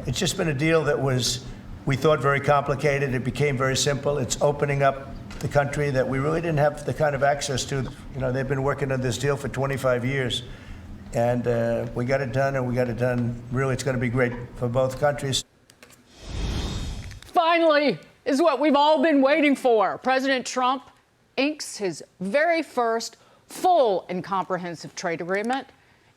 It's just been a deal that was, we thought, very complicated. It became very simple. It's opening up the country that we really didn't have the kind of access to. You know, they've been working on this deal for 25 years. And we got it done, and we got it done. Really, it's going to be great for both countries. Finally, is what we've all been waiting for. President Trump inks his very first full and comprehensive trade agreement.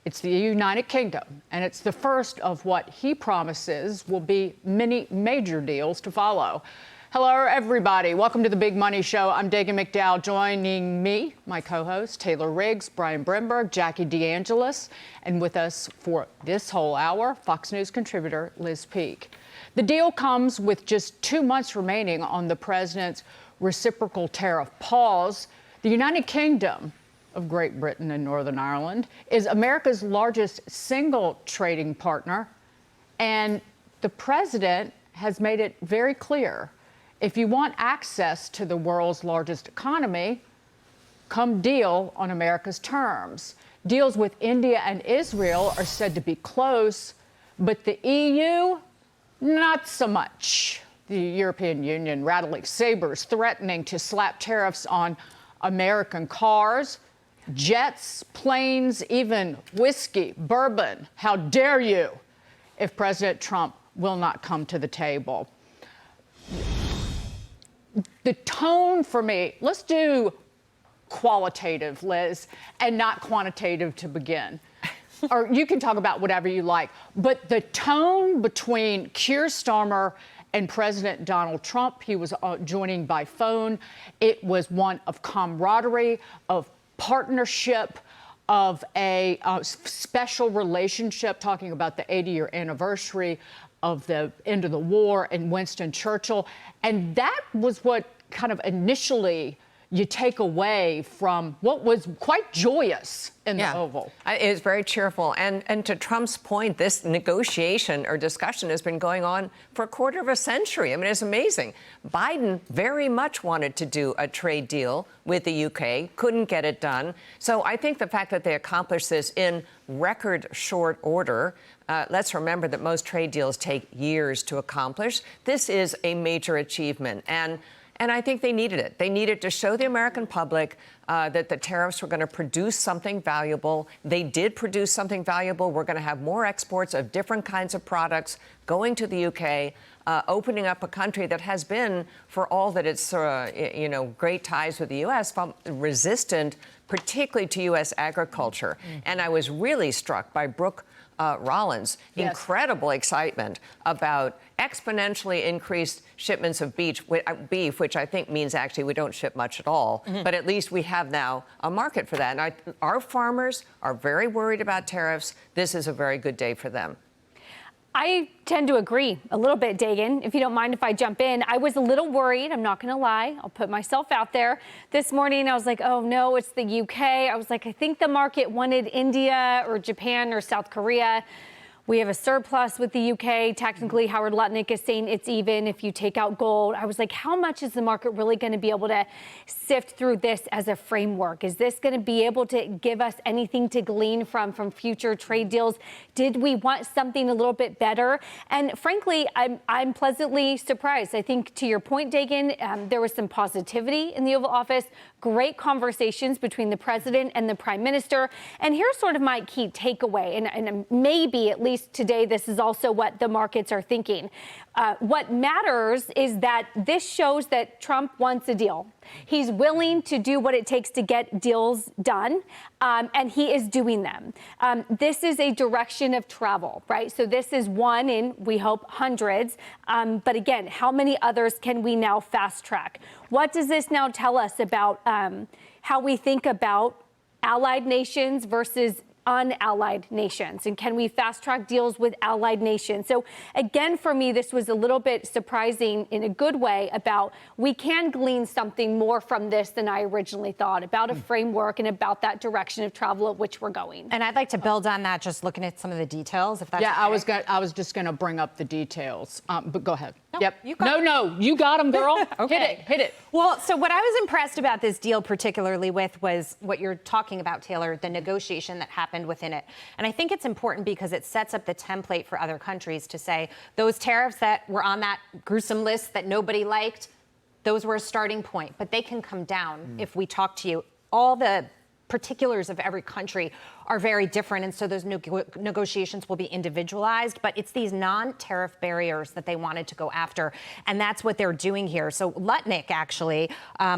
It's the United Kingdom, and it's the first of what he promises will be many major deals to follow. Hello, everybody. Welcome to the Big Money Show. I'm Dagan McDowell. Joining me, my co-hosts, Taylor Riggs, Brian Brimberg, Jackie DeAngelis, and with us for this whole hour, Fox News contributor Liz Peek. The deal comes with just 2 months remaining on the president's reciprocal tariff pause. The United Kingdom of Great Britain and Northern Ireland is America's largest single trading partner, and the president has made it very clear, if you want access to the world's largest economy, come deal on America's terms. Deals with India and Israel are said to be close, but the EU, not so much. The European Union rattling sabers, threatening to slap tariffs on American cars, jets, planes, even whiskey, bourbon. How dare you if President Trump will not come to the table. The tone for me, let's do qualitative, Liz, and not quantitative to begin. Or you can talk about whatever you like. But the tone between Keir Starmer and President Donald Trump, he was joining by phone. It was one of camaraderie, of partnership, of a special relationship, talking about the 80-year anniversary of the end of the war and Winston Churchill. And that was what kind of initially you take away from what was quite joyous in the Oval. It was very cheerful. And to Trump's point, this negotiation or discussion has been going on for a quarter of a century. I mean, it's amazing. Biden very much wanted to do a trade deal with the UK, couldn't get it done. So I think the fact that they accomplished this in record short order, let's remember that most trade deals take years to accomplish. This is a major achievement. And I think they needed it. They needed to show the American public that the tariffs were going to produce something valuable. They did produce something valuable. We're going to have more exports of different kinds of products going to the UK, opening up a country that has been, for all that it's, great ties with the U.S., resistant, particularly to U.S. agriculture. And I was really struck by Brooke Rollins' incredible excitement about exponentially increased shipments of beef, which I think means actually we don't ship much at all, but at least we have now a market for that. And our farmers are very worried about tariffs. This is a very good day for them. I tend to agree a little bit, Dagan. If you don't mind if I jump in, I was a little worried. I'm not going to lie. I'll put myself out there. This morning, I was like, oh, no, it's the UK. I was like, I think the market wanted India or Japan or South Korea. We have a surplus with the UK. Technically, Howard Lutnick is saying it's even if you take out gold. I was like, how much is the market really going to be able to sift through this as a framework? Is this going to be able to give us anything to glean from future trade deals? Did we want something a little bit better? And frankly, I'm pleasantly surprised. I think to your point, Dagan, there was some positivity in the Oval Office, great conversations between the president and the prime minister. And here's sort of my key takeaway, and maybe at least today, this is also what the markets are thinking. What matters is that this shows that Trump wants a deal. He's willing to do what it takes to get deals done, and he is doing them. This is a direction of travel, right? So this is one in, we hope, hundreds. But again, how many others can we now fast track? What does this now tell us about how we think about allied nations versus unallied nations, and can we fast track deals with allied nations? So again, for me, this was a little bit surprising in a good way about we can glean something more from this than I originally thought about a framework and about that direction of travel at which we're going. And I'd like to build on that, just looking at some of the details, if that's okay. I was just going to bring up the details, but go ahead. Yep. You got No, you got him, girl. Okay. Hit it. Well, so what I was impressed about this deal particularly with was what you're talking about, Taylor, the negotiation that happened within it. And I think it's important because it sets up the template for other countries to say those tariffs that were on that gruesome list that nobody liked, those were a starting point, but they can come down if we talk to you. All the particulars of every country are very different, and so those negotiations will be individualized, but it's these non-tariff barriers that they wanted to go after, and that's what they're doing here. So Lutnick actually,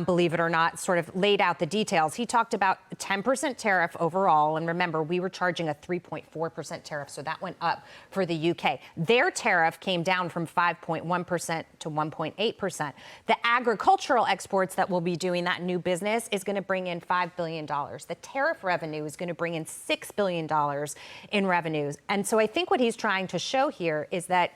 believe it or not, sort of laid out the details. He talked about a 10% tariff overall, and remember, we were charging a 3.4% tariff, so that went up for the UK. Their tariff came down from 5.1% to 1.8%. The agricultural exports that will be doing that new business is going to bring in $5 billion. The tariff revenue is going to bring in $6 billion in revenues. And so I think what he's trying to show here is that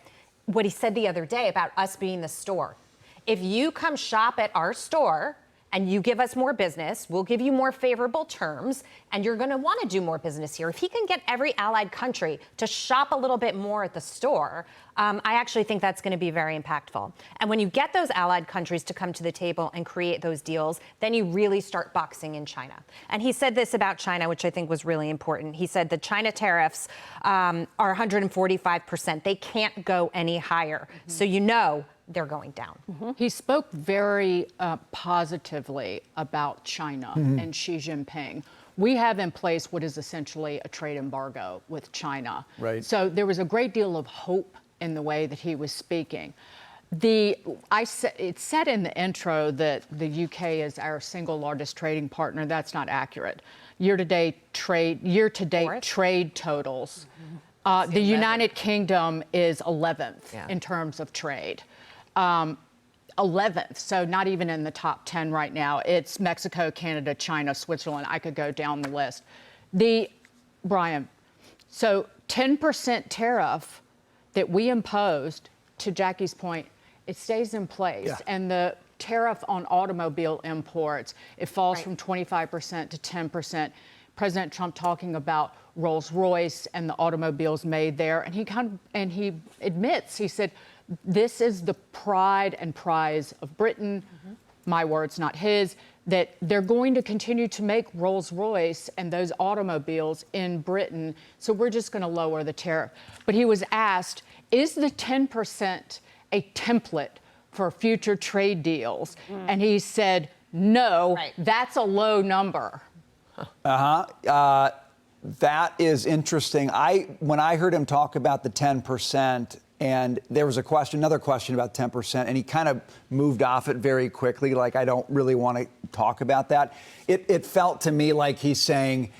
what he said the other day about us being the store. If you come shop at our store and you give us more business, we'll give you more favorable terms, and you're going to want to do more business here. If he can get every allied country to shop a little bit more at the store, I actually think that's going to be very impactful. And when you get those allied countries to come to the table and create those deals, then you really start boxing in China. And he said this about China, which I think was really important. He said the China tariffs are 145%. They can't go any higher. So you know they're going down. He spoke very positively about China and Xi Jinping. We have in place what is essentially a trade embargo with China. Right. So there was a great deal of hope in the way that he was speaking. It said in the intro that the UK is our single largest trading partner. That's not accurate. Year-to-date trade totals. The United Kingdom is 11th in terms of trade. 11th, so not even in the top 10 right now. It's Mexico, Canada, China, Switzerland. I could go down the list. Brian, so 10% tariff that we imposed, to Jackie's point, it stays in place. Yeah. And the tariff on automobile imports, it falls from 25% to 10%. President Trump talking about Rolls-Royce and the automobiles made there, and he admits, he said, this is the pride and prize of Britain, my words, not his, that they're going to continue to make Rolls-Royce and those automobiles in Britain, so we're just going to lower the tariff. But he was asked, is the 10% a template for future trade deals? And he said, no, that's a low number. That is interesting. When I heard him talk about the 10%, and there was another question about 10%, and he kind of moved off it very quickly, like, I don't really want to talk about that. It felt to me like he's saying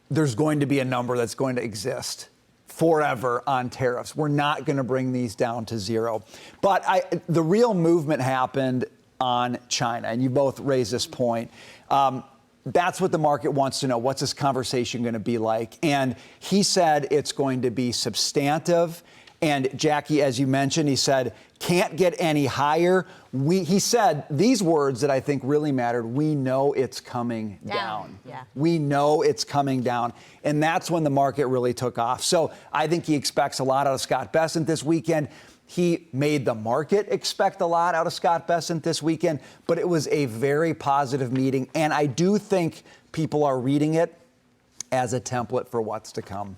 there's going to be a number that's going to exist forever on tariffs. We're not going to bring these down to zero. But the real movement happened on China, and you both raised this point. That's what the market wants to know. What's this conversation going to be like? And he said it's going to be substantive. And Jackie, as you mentioned, he said, can't get any higher. He said these words that I think really mattered. We know it's coming down. Yeah. We know it's coming down. And that's when the market really took off. So I think he expects a lot out of Scott Bessent this weekend. He made the market expect a lot out of Scott Bessent this weekend, but it was a very positive meeting. And I do think people are reading it as a template for what's to come.